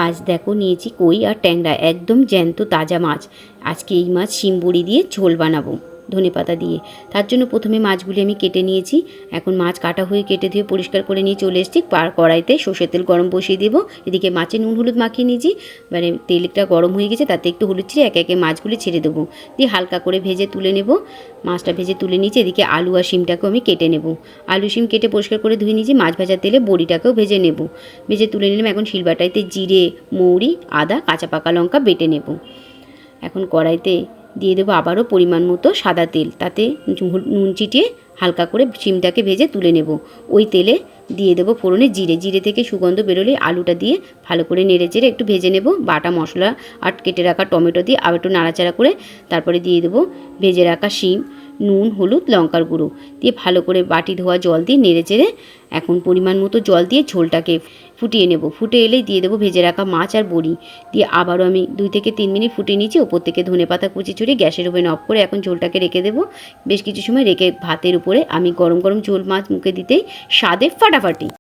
আজ দেখো নিয়েছি কই আর ট্যাংরা, একদম জ্যান্ত তাজা মাছ। আজকে এই মাছ শিম বড়ি দিয়ে ঝোল বানাবো ধনেপাতা দিয়ে। তার জন্য প্রথমে মাছগুলি আমি কেটে নিয়েছি। এখন মাছ কাটা হয়ে কেটে ধুয়ে পরিষ্কার করে নিয়ে চলে এসেছি। কড়াইতে সর্ষের তেল গরম বসিয়ে দেবো। এদিকে মাছে নুন হলুদ মাখিয়ে নিয়েছি। এবারে তেলটা গরম হয়ে গেছে, তাতে একটু হলুদ ছিঁড়ে একে একে মাছগুলি ছেড়ে দেবো, দিয়ে হালকা করে ভেজে তুলে নেব। মাছটা ভেজে তুলে নিয়েছি। এদিকে আলু আর শিমটাকেও আমি কেটে নেব। আলু শিম কেটে পরিষ্কার করে ধুয়ে নিয়েছি। মাছ ভাজার তেলে বড়িটাকেও ভেজে নেব। ভেজে তুলে নিলাম। এখন শিলবাটাইতে জিরে, মৌরি, আদা, কাঁচা পাকা লঙ্কা বেটে নেব। এখন কড়াইতে দিয়ে দেবো আবারও পরিমাণ মতো সাদা তেল, তাতে নুন চিটিয়ে হালকা করে শিমটাকে ভেজে তুলে নেব। ওই তেলে দিয়ে দেবো ফোড়নে জিরে থেকে সুগন্ধ বেরোলে আলুটা দিয়ে ভালো করে নেড়ে চেড়ে একটু ভেজে নেব। বাটা মশলা আর কেটে রাখা টমেটো দিয়ে আবার একটু নাড়াচাড়া করে তারপরে দিয়ে দেবো ভেজে রাখা শিম, নুন, হলুদ, লঙ্কার গুঁড়ো দিয়ে ভালো করে বাটি ধোয়া জল দিয়ে নেড়ে চেড়ে এখন পরিমাণ মতো জল দিয়ে ঝোলটাকে ফুটিয়ে নেব। ফুটে এলেই দিয়ে দেবো ভেজে রাখা মাছ আর বড়ি দিয়ে আবারও আমি 2 থেকে 3 মিনিট ফুটিয়ে নিয়েছি। ওপর থেকে ধনেপাতা কুচি ছড়িয়ে গ্যাসের ওভেন অফ করে এখন ঝোলটাকে রেখে দেবো। বেশ কিছু সময় রেখে ভাতের উপরে আমি গরম গরম ঝোল মাছ মুখে দিতেই স্বাদে ফাটাফাটি।